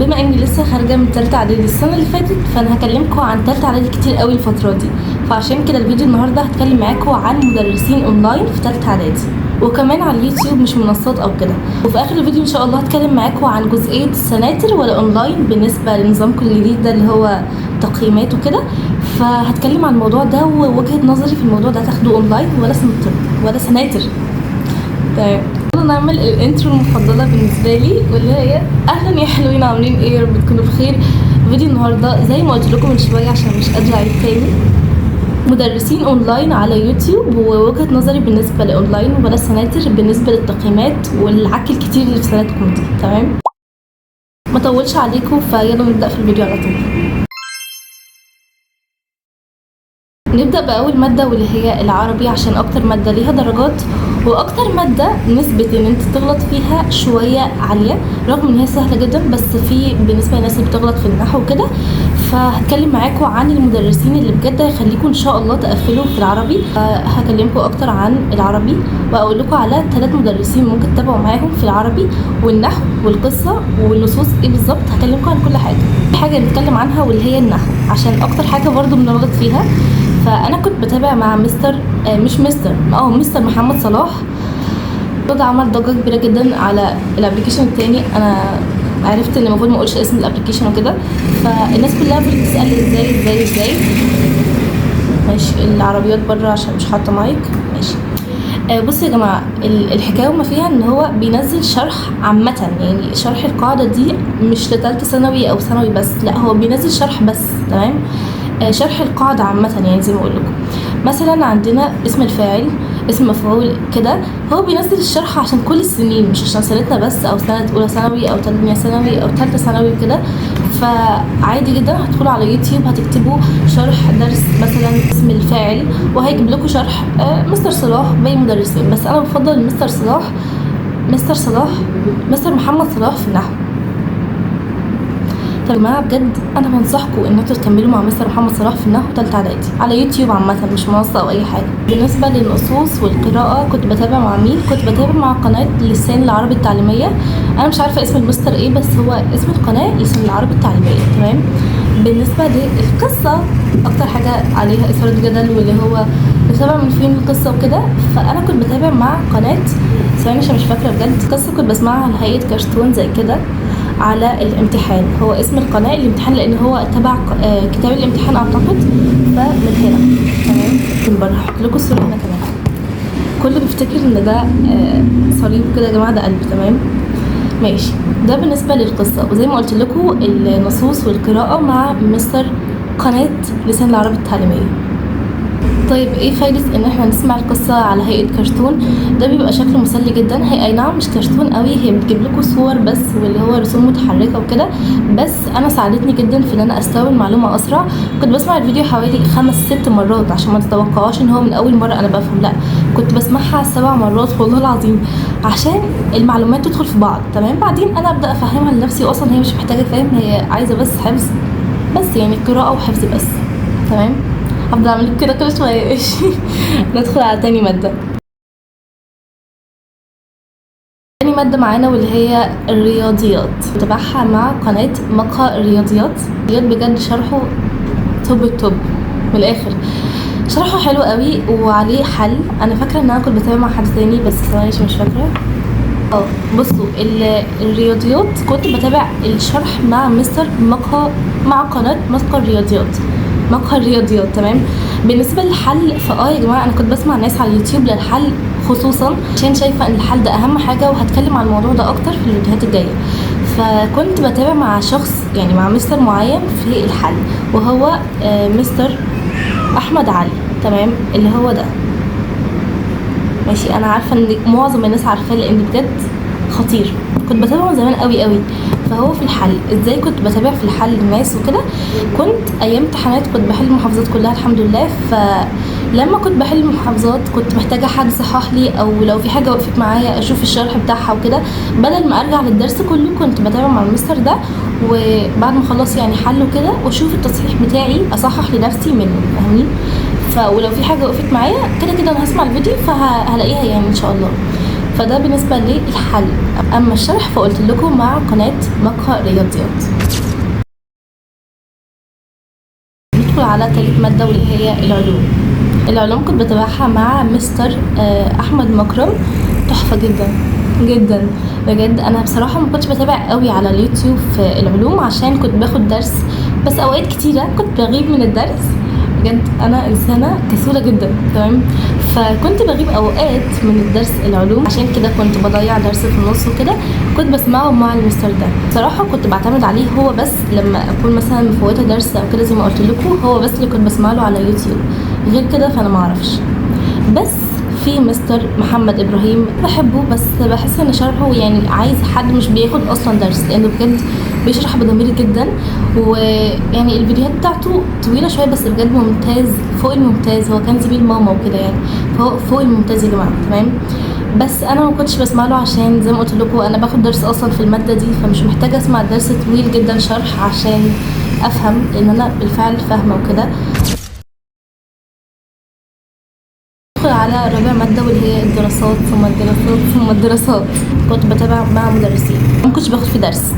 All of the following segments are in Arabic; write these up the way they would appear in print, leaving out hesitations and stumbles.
بما اني لسه خارجه من تالتة اعدادي السنه اللي فاتت، فانا هكلمكم عن تالتة اعدادي كتير قوي الفتره دي. فعشان كده الفيديو النهارده هتكلم معاكم عن مدرسين اونلاين في تالتة اعدادي، وكمان على اليوتيوب مش منصات او كده. وفي اخر الفيديو ان شاء الله هتكلم معاكم عن جزئيه السناتر ولا اونلاين بالنسبه لنظامكم الجديد ده اللي هو تقييمات وكده. فهتكلم عن الموضوع ده ووجهه نظري في الموضوع ده، تاخدوا اونلاين ولا سناتر. طيب يلا نعمل الانترو المفضله بالنسبه لي، واللي هي اهلا يا حلوين، عاملين ايه؟ يا رب تكونوا بخير. فيديو النهارده زي ما قلت لكم من شويه عشان مش قادره اعيد تاني، مدرسين اونلاين على يوتيوب ووجهه نظري بالنسبه لاونلاين ولا سناتر بالنسبه للتقييمات والعك الكتير اللي في سناتكم دي. تمام، ما طولش عليكم، فيلا نبدا في الفيديو على طول. نبدأ بأول مادة واللي هي العربي، عشان أكتر مادة ليها درجات، وأكتر مادة نسبة إن أنت تغلط فيها شوية عالية، رغم إن هي سهلة جدا بس في بالنسبة للناس اللي بتغلط في النحو وكده. فهتكلم معاكم عن المدرسين اللي بجد هيخليكم إن شاء الله تقفلوا في العربي. هكلمكم أكتر عن العربي وأقول لكم على 3 مدرسين ممكن تتابعوا معاهم في العربي والنحو والقصة والنصوص إيه بالظبط. هكلمكم عن كل حاجة نتكلم عنها واللي هي النحو، عشان أكتر حاجة برضو بنغلط فيها. فانا كنت بتابع مع مستر محمد صلاح. ده عمل ضجه كبيره جدا على الابلكيشن التاني. انا عرفت ان المفروض ما اقولش اسم الابلكيشن وكده، فالناس كلها بتسال ازاي. ماشي، العربيات بره عشان مش حاطه مايك. ماشي. بصوا يا جماعه، الحكايه وما فيها ان هو بينزل شرح عامه، يعني شرح القاعده دي مش لثالثه ثانوي او ثانوي بس، لا هو بينزل شرح بس. تمام، شرح القاعدة عامة، يعني زي ما اقول لكم مثلا عندنا اسم الفاعل، اسم مفعول كده، هو بينزل الشرح عشان كل السنين، مش عشان سنتنا بس او سنة اولى ثانوي او تانية ثانوي او تالتة ثانوي كده. فعادي جدا هتدخلوا على يوتيوب هتكتبوا شرح درس مثلا اسم الفاعل وهيجيب لكم شرح مستر صلاح باقي مدرسين، بس انا بفضل مستر محمد صلاح في النحو. يا جماعه بجد انا بنصحكم ان انتوا تكملوا مع مستر محمد صلاح في النحو تالتة اعدادي على يوتيوب عامه، مش منصه او اي حاجه. بالنسبه للنصوص والقراءه كنت بتابع مع مين؟ كنت بتابع مع قناه لسان العربي التعليميه. انا مش عارفه اسم المستر ايه، بس هو اسم القناه لسان العربي التعليميه. تمام. بالنسبه للقصه اكتر حاجه عليها اثاره جدل، واللي هو بتابع من فين القصه وكده، فانا كنت بتابع مع قناه ثواني عشان مش فاكره بجد، قصه كنت بسمعها على هيئه كرتون زي كده على الامتحان. هو اسم القناه الامتحان لان هو تبع كتاب الامتحان اعتقد. فمن هنا تمام، من بره هحط لكم الصوره هنا كمان. كله بيفتكر ان ده صليب كده يا جماعه، ده قلب. تمام ماشي. ده بالنسبه للقصه، وزي ما قلت لكم النصوص والقراءه مع مستر قناه لسان العربي التعليميه. طيب ايه فايدة ان احنا نسمع القصة على هيئة كرتون؟ ده بيبقى شكله مسلي جدا. هي اي نعم مش كرتون قوي، هي بتجيب لكم صور بس واللي هو رسوم متحركة وكده، بس انا ساعدتني جدا في ان انا استوعب المعلومة اسرع. كنت بسمع الفيديو حوالي 5-6 مرات عشان ما تتوقعوش ان هو من اول مرة انا بفهم، لا كنت بسمعها 7 مرات والله العظيم عشان المعلومات تدخل في بعض. تمام، بعدين انا ابدا افهمها لنفسي، واصلا هي مش محتاجة فهم، هي عايزة بس حفظ بس، يعني قراءة وحفظ بس. تمام، هفضل اعمل كده كل شويه. ماشي. ندخل على تاني ماده. تاني ماده معانا واللي هي الرياضيات، بتابعها مع قناه مقهى الرياضيات. بجد شرحه توب التوب من الاخر، شرحه حلو قوي وعليه حل. انا فاكره ان انا كنت بتابع مع حد تاني بس ثواني مش فاكره. بصوا الرياضيات كنت بتابع الشرح مع مستر مقهى، مع قناه مقهى الرياضيات. تمام. بالنسبه للحل يا جماعه انا كنت بسمع ناس على اليوتيوب للحل خصوصا، عشان شايفه ان الحل ده اهم حاجه، وهتكلم عن الموضوع ده اكتر في الفيديوهات الجايه. فكنت بتابع مع شخص، يعني مع مستر معين في الحل، وهو مستر احمد علي. تمام، اللي هو ده. ماشي، انا عارفه ان معظم الناس عارفاه لان بجد خطير، كنت بتابعه من زمان قوي. فهو في الحل ازاي كنت بتابع في الحل الناس وكده. كنت ايام امتحانات كنت بحل المحافظات كلها الحمد لله، فلما كنت بحل المحافظات كنت محتاجه حد يصحح لي، او لو في حاجه وقفت معايا اشوف الشرح بتاعها وكده، بدل ما ارجع للدرس كله كنت بتابع مع المستر ده، وبعد ما خلص يعني حل وكده واشوف التصحيح بتاعي اصحح لنفسي منه، فاهمين؟ ولو في حاجه وقفت معايا كده انا هسمع الفيديو فهلاقيها يعني ان شاء الله. فده بالنسبه للحل. اما الشرح فقلت لكم مع قناه مقهى رياضيات. ندخل على تالت ماده واللي هي العلوم. العلوم كنت بتابعها مع مستر احمد مكرم، تحفه جدا جدا بجد. انا بصراحه ما كنتش بتابع قوي على اليوتيوب في العلوم عشان كنت باخد درس، بس اوقات كتيره كنت بغيب من الدرس. بجد انا انسانه كسوله جدا، تمام؟ فكنت بغيب اوقات من الدرس العلوم، عشان كده كنت بضيع درس في النص وكده. كنت بسمعه مع المستر ده، بصراحه كنت بعتمد عليه هو بس لما اكون مثلا مفوته درس او كده، زي ما قلت لكم هو بس اللي كنت بسمع له على يوتيوب، غير كده فانا ما اعرفش. بس في مستر محمد ابراهيم بحبه، بس بحس ان شرحه يعني عايز حد مش بياخد اصلا درس، لانه بجد بيشرح بضمير جدا، ويعني الفيديوهات بتاعته طويله شويه بس بجد ممتاز فوق الممتاز. هو كان زميل ماما وكده يعني، فهو فوق الممتاز يا جماعه، تمام؟ بس انا ما كنتش بسمع له عشان زي ما قلت لكم انا باخد درس اصلا في الماده دي، فمش محتاجه اسمع درس طويل جدا شرح عشان افهم، لان انا بالفعل فاهمه وكده. ندخل على رابع مادة واللي هي الدراسات، ثم الدراسات ثم الدراسات. كنت بتابع مع مدرسين، ما كنتش باخد في درس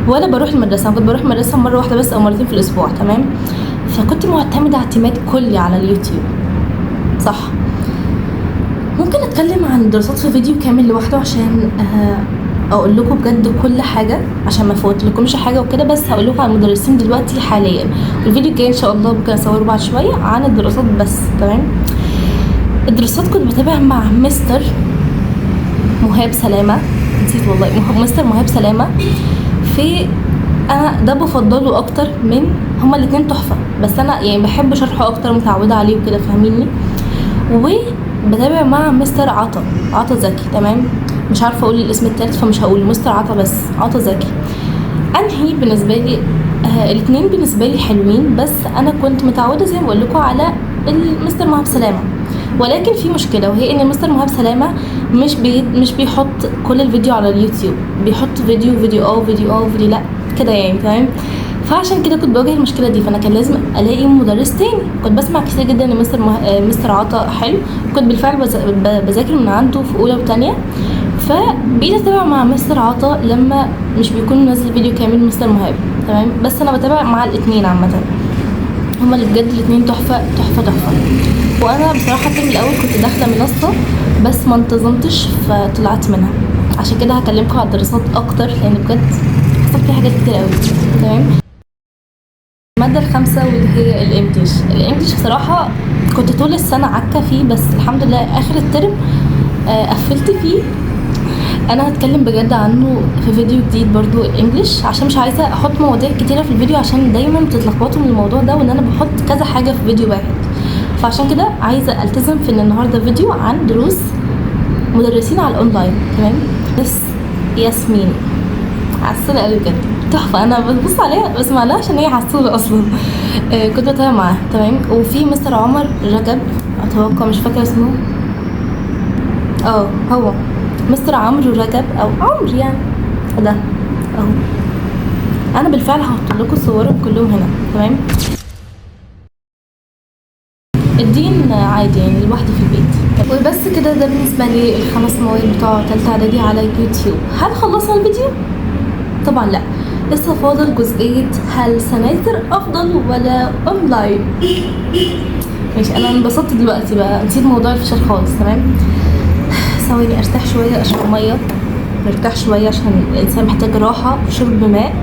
ولا بروح المدرسة. كنت بروح المدرسة مرة واحدة بس أو مرتين في الأسبوع، تمام؟ فكنت معتمدة اعتماد كلي على اليوتيوب، صح؟ ممكن أتكلم عن الدراسات في فيديو كامل لوحده عشان اقول لكم بجد كل حاجه، عشان ما فوت لكمش حاجه وكده. بس هقول لكم عن المدرسين دلوقتي حاليا، والفيديو الجاي ان شاء الله ممكن اصوره بعد شويه عن الدراسات بس، تمام؟ الدراسات كنت بتابع مع مستر مهاب سلامة، نسيت والله، مستر مهاب سلامة. في انا ده بفضله اكتر من، هما الاتنين تحفة، بس انا يعني بحب شرحه اكتر، متعودة عليه وكده، فاهميني؟ وبتابع مع مستر عطا زكي، تمام؟ مش عارفة اقول الاسم التالت فمش هقول مستر عطا، بس عطا زكي. انهي بالنسبة لي الاتنين بالنسبة لي حلوين، بس انا كنت متعودة زي ما بقول لكم على المستر مهاب سلامة. ولكن في مشكله، وهي ان المستر مهاب سلامه مش بيحط كل الفيديو على اليوتيوب، بيحط فيديو فيديو لا كده يعني، تمام؟ فعشان كده كنت بواجه المشكله دي، فانا كان لازم الاقي مدرس تاني. كنت بسمع كتير جدا ان مستر عطا حلو، كنت بالفعل بذاكر من عنده في اولى وثانيه. فبقيت اتابع مع مستر عطا لما مش بيكون منزل فيديو كامل مستر مهاب، تمام؟ بس انا بتابع مع الاثنين عامه، هما اللي بجد الاثنين تحفه تحفه تحفه. وانا بصراحه الترم الاول كنت داخله منصه بس ما انتظمتش فطلعت منها، عشان كده هكلمكم على الدراسات اكتر لان بجد حصل فيها حاجات كتير قوي، تمام؟ الماده الخامسه واللي هي الانجليش بصراحه كنت طول السنه عكه فيه، بس الحمد لله اخر الترم قفلت فيه. انا هتكلم بجد عنه في فيديو جديد برضو الانجليش، عشان مش عايزه احط مواضيع كتيره في الفيديو عشان دايما بتتلخبطوا من الموضوع ده، وان انا بحط كذا حاجه في فيديو واحد. فعشان كده عايزه التزم في ان النهارده فيديو عن دروس مدرسين على الاونلاين، تمام؟ بس ياسمين عسوله قوي بجد، تحفه. انا ببص عليها بسمع لها عشان هي عسوله اصلا. كنت بتابع معاها، تمام؟ وفي مستر عمر رجب، اتوقع مش فاكره اسمه، هو مستر عمرو رجب او عمرو يعني، ده اهو. انا بالفعل هحط لكم صورهم كلهم هنا، تمام؟ الدين عادي يعني لوحدي في البيت. وبس كده، ده بالنسبه لي الخمس مواد بتوع تالتة اعدادي على يوتيوب. هل خلصنا الفيديو؟ طبعا لا، لسه فاضل جزئيه هل سناتر افضل ولا اونلاين. ماشي، انا انبسطت دلوقتي بقى، نسيت موضوع الفشل خالص، تمام؟ ثواني ارتاح شويه، اشرب ميه، نرتاح شويه عشان الانسان محتاج راحه وشرب ماء.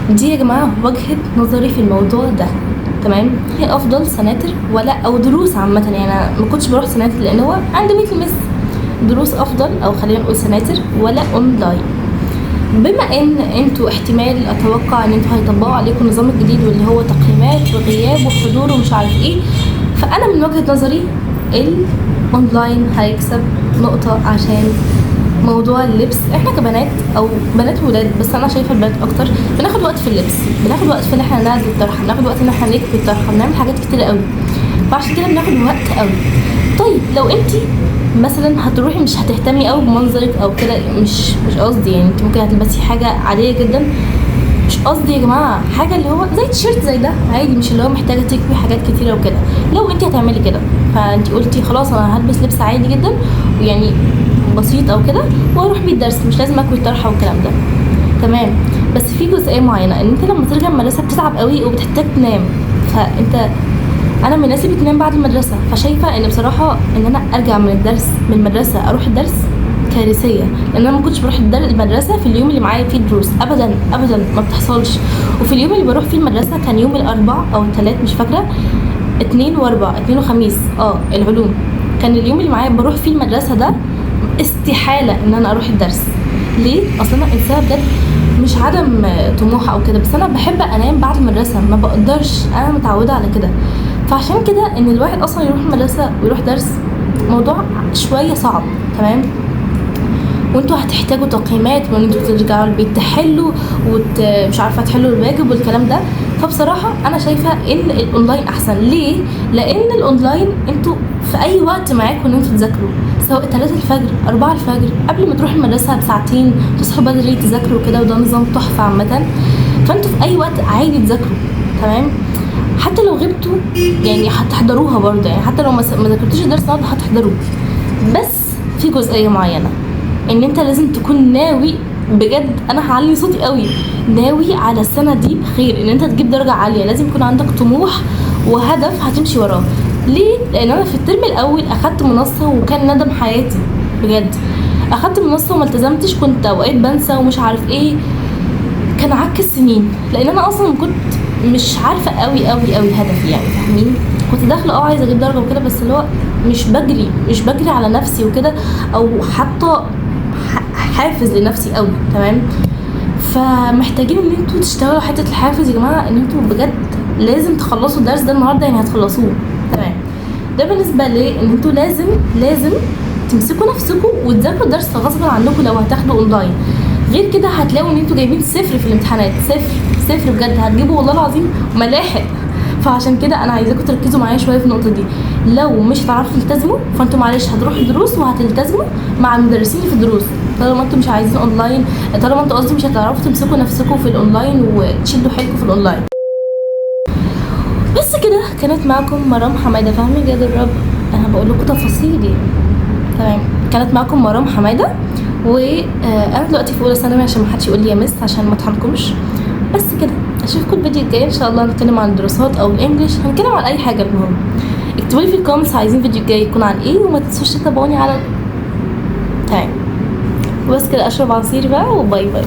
دي يا جماعه وجهه نظري في الموضوع ده، تمام؟ هي افضل سناتر ولا او دروس عامه؟ يعني انا ما كنتش بروح سناتر لان هو عندي بيت المس. دروس افضل او خلينا نقول سناتر ولا اونلاين؟ بما ان انتوا احتمال اتوقع ان انتوا هيطبقوا عليكم النظام الجديد واللي هو تقييمات وغياب وحضور ومش عارف ايه، فانا من وجهه نظري الاونلاين هيكسب نقطه، عشان موضوع اللبس. احنا كبنات او بنات وولاد، بس انا شايفه البنات اكتر، بناخد وقت في اللبس، بناخد وقت في ان احنا نعدل الطرحه، بناخد وقت ان احنا نكوي الطرحه، بنعمل حاجات كتير قوي، فعشان كده بناخد وقت قوي. طيب لو انت مثلا هتروحي مش هتهتمي قوي بمنظرك او كده، مش قصدي يعني، انت ممكن هتلبسي حاجه عاديه جدا، مش قصدي يا جماعه حاجه اللي هو زي تيشيرت زي ده عادي، مش اللي هو محتاجه تكوي حاجات كتيره وكده. لو انت هتعملي كده فانت قلتي خلاص انا هلبس لبس عادي جدا، ويعني بسيط او كده واروح بيه الدرس، مش لازم اكوي الطرحه والكلام ده. تمام. بس في جزئيه معينه، ان انت لما ترجع من المدرسه بتتعب قوي وبتحتاج تنام، فانت انا من الناس اللي بتنام بعد المدرسه، فشايفه ان بصراحه ان انا ارجع من المدرسه اروح الدرس كارثيه، لان انا ما كنتش بروح المدرسه في اليوم اللي معايا فيه دروس ابدا ابدا، ما بتحصلش. وفي اليوم اللي بروح فيه المدرسه كان يوم الاربعاء او الثلاث مش فاكره، اثنين وخميس، العلوم. كان اليوم اللي معايا بروح فيه المدرسه ده استحاله ان انا اروح الدرس. ليه؟ اصلا انا انسانه بجد، مش عدم طموح او كده، بس انا بحب انام بعد المدرسه، ما بقدرش، انا متعوده على كده. فعشان كده ان الواحد اصلا يروح المدرسه ويروح درس موضوع شويه صعب. تمام. وانتوا هتحتاجوا تقييمات وان انتوا ترجعوا البيت تحلوا مش عارفه تحلوا الواجب والكلام ده. فبصراحه انا شايفه ان الاونلاين احسن. ليه؟ لان الاونلاين انتوا في اي وقت معاكم ان انتوا تذاكروا، سواء 3 الفجر 4 الفجر، قبل ما تروحوا المدرسه بساعتين تصحوا بدري تذاكروا كده، وده نظام تحفه عامه. فانتوا في اي وقت عادي تذاكروا. تمام. حتى لو غبتوا يعني هتحضروها برضه، يعني حتى لو ما ذاكرتوش الدرس النهارده هتحضروه. بس في جزئيه معينه، ان انت لازم تكون ناوي بجد، انا هعلي صوتي قوي، ناوي على السنه دي بخير، ان انت تجيب درجه عاليه. لازم يكون عندك طموح وهدف هتمشي وراه. ليه؟ لان انا في الترم الاول اخدت منصه وكان ندم حياتي بجد. اخدت منصه وما التزمتش، كنت اوقات بنسى ومش عارف ايه، كان عك السنين، لان انا اصلا كنت مش عارفه قوي هدفي، يعني فاهمين؟ كنت داخله عايزه اجيب درجه وكده، بس اللي هو مش بجري على نفسي وكده، او حاطه حافز لنفسي قوي. تمام. فمحتاجين ان انتوا تشتغلوا حته الحافز يا جماعه، ان انتوا بجد لازم تخلصوا الدرس ده النهارده، يعني هتخلصوه. تمام. ده بالنسبه لي، ان انتوا لازم تمسكوا نفسكم وتذاكروا الدرس غصب عنكم لو هتاخدوا اونلاين. غير كده هتلاقوا ان انتوا جايبين 0 في الامتحانات، صفر بجد، هتجيبوا والله العظيم ملاحق. فعشان كده انا عايزاكم تركزوا معايا شويه في النقطه دي. لو مش هتعرفوا تلتزموا فانتوا معلش هتروحوا الدروس وهتلتزموا مع المدرسين في الدروس، طالما انتوا مش عايزين اونلاين، طالما انتوا قصدي مش هتعرفوا تمسكوا نفسكم في الاونلاين وتشدوا حيلكم في الاونلاين. بس كده، كانت معكم مرام حماده، فاهمين جد الرب، انا بقول لكم تفاصيلي. تمام. كانت معكم مرام حماده، وانا دلوقتي في اولى ثانوي عشان ما حدش يقول لي يا مس، عشان ما اتحركمش. بس كده، اشوفكم الفيديو الجاي ان شاء الله، هنتكلم عن الدراسات او الانجليش، هنتكلم عن اي حاجه. المهم اكتبوا لي في الكومنتس عايزين الفيديو الجاي يكون عن ايه، وما تنسوش تتابعوني على تمام. بس كده، اشرب عصير بقى، وباي باي.